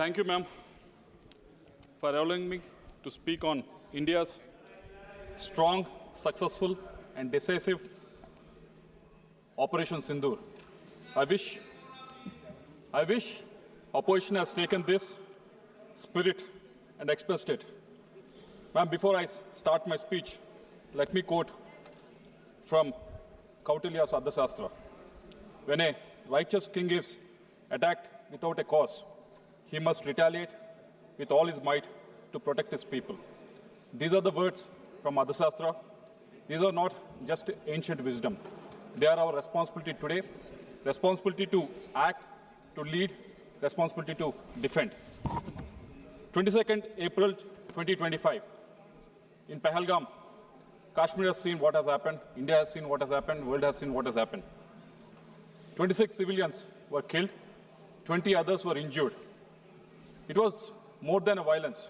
Thank you, ma'am, for allowing me to speak on India's strong, successful, and decisive Operation Sindoor. I wish opposition has taken this spirit and expressed it. Ma'am, before I start my speech, let me quote from Kautilya's Ardhashastra. When a righteous king is attacked without a cause, he must retaliate with all his might to protect his people. These are the words from Ardhashastra. These are not just ancient wisdom. They are our responsibility today, responsibility to act, to lead, responsibility to defend. 22nd April 2025, in Pahalgam, Kashmir has seen what has happened, India has seen what has happened, world has seen what has happened. 26 civilians were killed, 20 others were injured. It was more than a violence.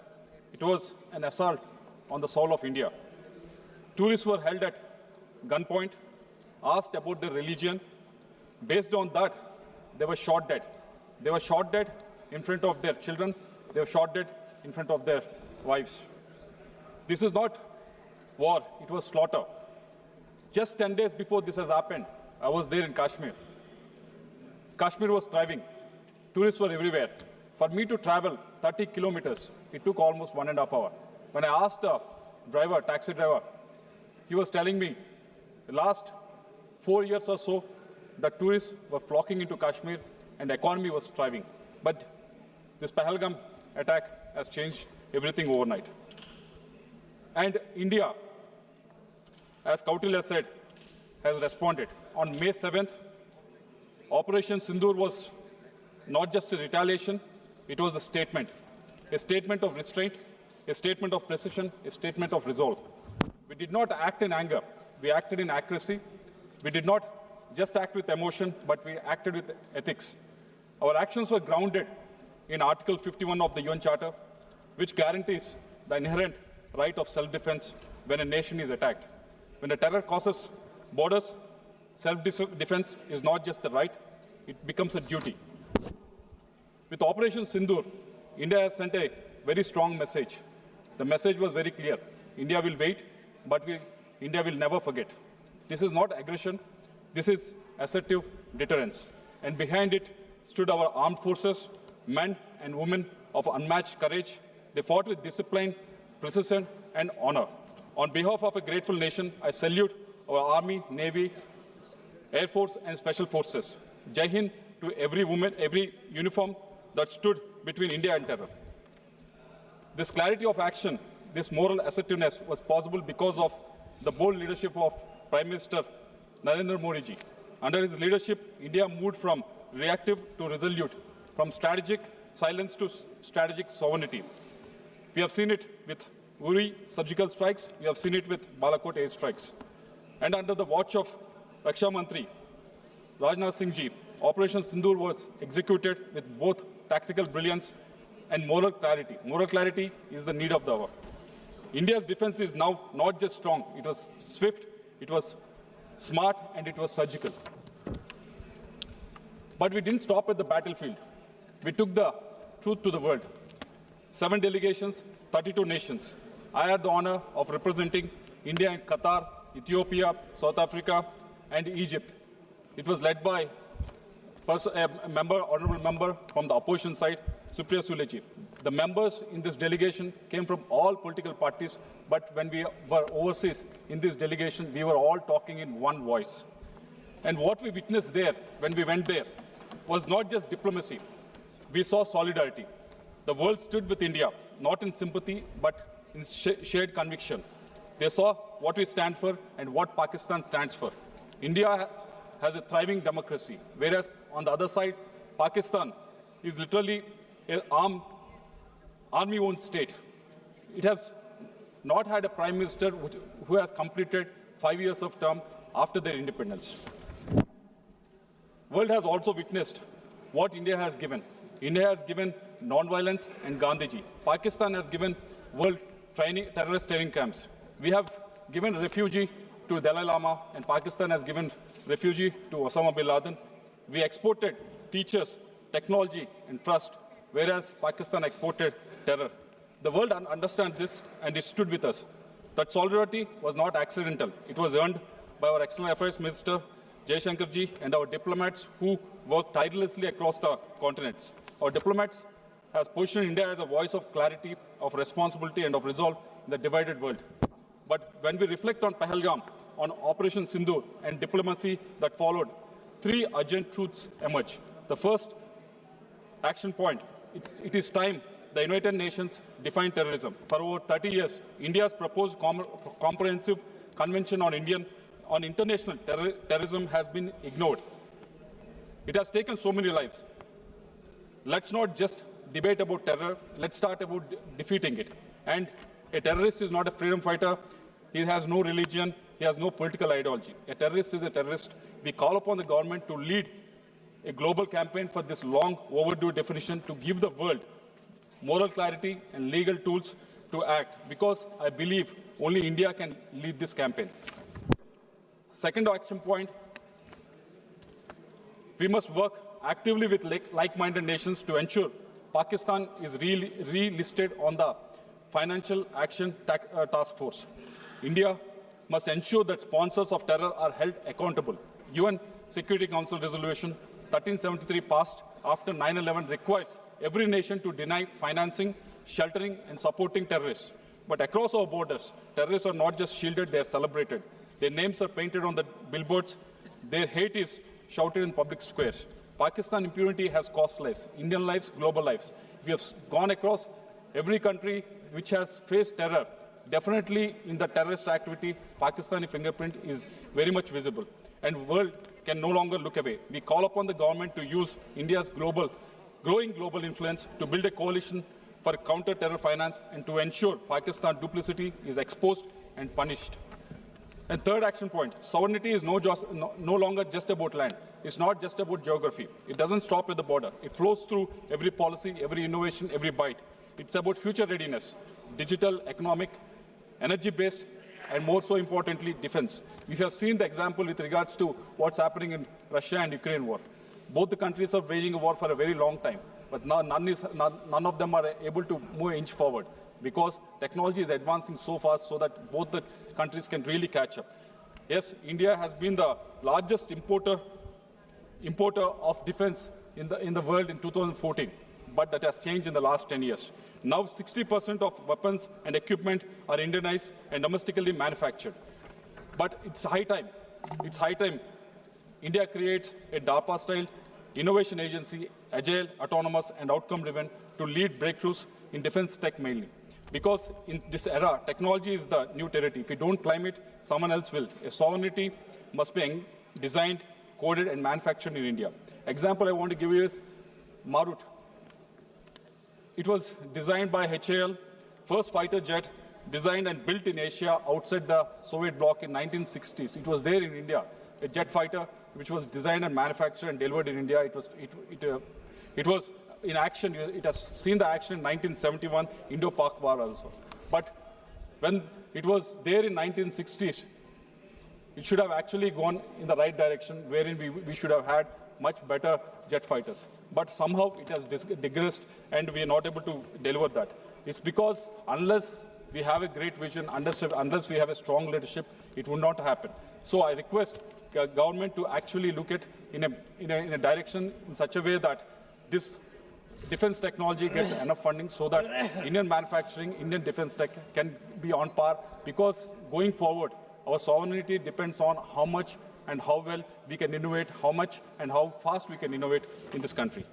It was an assault on the soul of India. Tourists were held at gunpoint, asked about their religion. Based on that, they were shot dead. They were shot dead in front of their children. They were shot dead in front of their wives. This is not war, it was slaughter. Just 10 days before this has happened, I was there in Kashmir. Kashmir was thriving. Tourists were everywhere. For me to travel 30 kilometers, it took almost 1.5 hours. When I asked the driver, taxi driver, he was telling me, the last 4 years or so, the tourists were flocking into Kashmir and the economy was thriving. But this Pahalgam attack has changed everything overnight. And India, as Kautilya said, has responded. On May 7th, Operation Sindoor was not just a retaliation, it was a statement of restraint, a statement of precision, a statement of resolve. We did not act in anger, we acted in accuracy. We did not just act with emotion, but we acted with ethics. Our actions were grounded in Article 51 of the UN Charter, which guarantees the inherent right of self-defense when a nation is attacked. When a terror crosses borders, self-defense is not just a right, it becomes a duty. With Operation Sindoor, India has sent a very strong message. The message was very clear. India will wait, but India will never forget. This is not aggression, this is assertive deterrence. And behind it stood our armed forces, men and women of unmatched courage. They fought with discipline, precision, and honor. On behalf of a grateful nation, I salute our Army, Navy, Air Force, and Special Forces. Jai Hind to every woman, every uniform that stood between India and terror. This clarity of action, this moral assertiveness was possible because of the bold leadership of Prime Minister Narendra Modi ji. Under his leadership, India moved from reactive to resolute, from strategic silence to strategic sovereignty. We have seen it with Uri surgical strikes, we have seen it with Balakot air strikes. And under the watch of Raksha Mantri, Rajnath Singh ji, Operation Sindoor was executed with both tactical brilliance and moral clarity. Moral clarity is the need of the hour. India's defense is now not just strong, it was swift, it was smart, and it was surgical. But we didn't stop at the battlefield. We took the truth to the world. 7 delegations, 32 nations. I had the honor of representing India in Qatar, Ethiopia, South Africa, and Egypt. It was led by honorable member from the opposition side, Supriya Sule ji. The members in this delegation came from all political parties, but when we were overseas in this delegation, we were all talking in one voice. And what we witnessed there, when we went there, was not just diplomacy. We saw solidarity. The world stood with India, not in sympathy, but in shared conviction. They saw what we stand for and what Pakistan stands for. India has a thriving democracy, whereas on the other side, Pakistan is literally an army-owned state. It has not had a prime minister who has completed 5 years of term after their independence. World has also witnessed what India has given. India has given non-violence and Gandhiji. Pakistan has given world terrorist training camps. We have given refugee to Dalai Lama, and Pakistan has given refugee to Osama bin Laden. We exported teachers, technology, and trust. whereas Pakistan exported terror. The world understands this, and it stood with us. That solidarity was not accidental. It was earned by our External Affairs Minister, Jaishankar ji, and our diplomats who worked tirelessly across the continents. Our diplomats has positioned India as a voice of clarity, of responsibility, and of resolve in the divided world. But when we reflect on Pahalgam, on Operation Sindoor, and diplomacy that followed, three urgent truths emerge. The first action point, it is time the United Nations defined terrorism. For over 30 years, India's proposed comprehensive convention on international terrorism has been ignored. It has taken so many lives. Let's not just debate about terror, let's start about defeating it. And a terrorist is not a freedom fighter, he has no religion, he has no political ideology. A terrorist is a terrorist. We call upon the government to lead a global campaign for this long overdue definition to give the world moral clarity and legal tools to act, because I believe only India can lead this campaign. Second action point, we must work actively with like-minded nations to ensure Pakistan is relisted on the Financial Action Task Force. India must ensure that sponsors of terror are held accountable. UN Security Council Resolution 1373 passed after 9/11 requires every nation to deny financing, sheltering, and supporting terrorists. But across our borders, terrorists are not just shielded, they are celebrated. Their names are painted on the billboards. Their hate is shouted in public squares. Pakistan impunity has cost lives, Indian lives, global lives. We have gone across every country which has faced terror. Definitely in the terrorist activity, Pakistani fingerprint is very much visible. And the world can no longer look away. We call upon the government to use India's growing global influence to build a coalition for counter-terror finance and to ensure Pakistan duplicity is exposed and punished. And third action point, sovereignty is no longer just about land. It's not just about geography. It doesn't stop at the border. It flows through every policy, every innovation, every bite. It's about future readiness, digital, economic, energy-based, and more so importantly, defense. We have seen the example with regards to what's happening in Russia and Ukraine war. Both the countries are waging a war for a very long time, but now none of them are able to move an inch forward because technology is advancing so fast so that both the countries can really catch up. Yes, India has been the largest importer of defense in the world in 2014, but that has changed in the last 10 years. Now 60% of weapons and equipment are Indianized and domestically manufactured. But it's high time India creates a DARPA-style innovation agency, agile, autonomous, and outcome-driven to lead breakthroughs in defense tech mainly. Because in this era, technology is the new territory. If we don't climb it, someone else will. A sovereignty must be designed, coded, and manufactured in India. Example I want to give you is Marut. It was designed by HAL, first fighter jet designed and built in Asia outside the Soviet bloc in 1960s. It was there in India, a jet fighter which was designed and manufactured and delivered in India. It was in action. It has seen the action in 1971 Indo-Pak War also. But when it was there in 1960s, it should have actually gone in the right direction, wherein we should have had much better jet fighters. But somehow it has digressed and we are not able to deliver that. It's because unless we have a great vision, unless we have a strong leadership, it will not happen. So I request government to actually look at in a direction in such a way that this defense technology gets enough funding so that Indian manufacturing, Indian defense tech can be on par, because going forward, our sovereignty depends on how much and how well we can innovate, how much and how fast we can innovate in this country.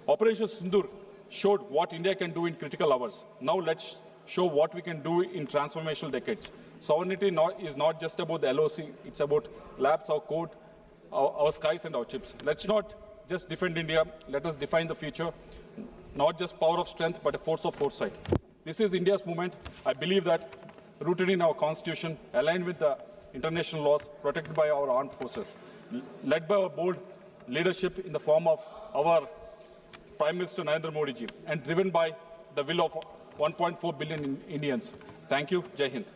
Operation Sindoor showed what India can do in critical hours. Now let's show what we can do in transformational decades. Sovereignty is not just about the LOC, it's about labs, our code, our skies and our chips. Let's not just defend India, let us define the future, not just power of strength, but a force of foresight. This is India's movement. I believe that rooted in our constitution, aligned with the international laws, protected by our armed forces, led by our bold leadership in the form of our Prime Minister Narendra Modi ji, and driven by the will of 1.4 billion Indians. Thank you. Jai Hind.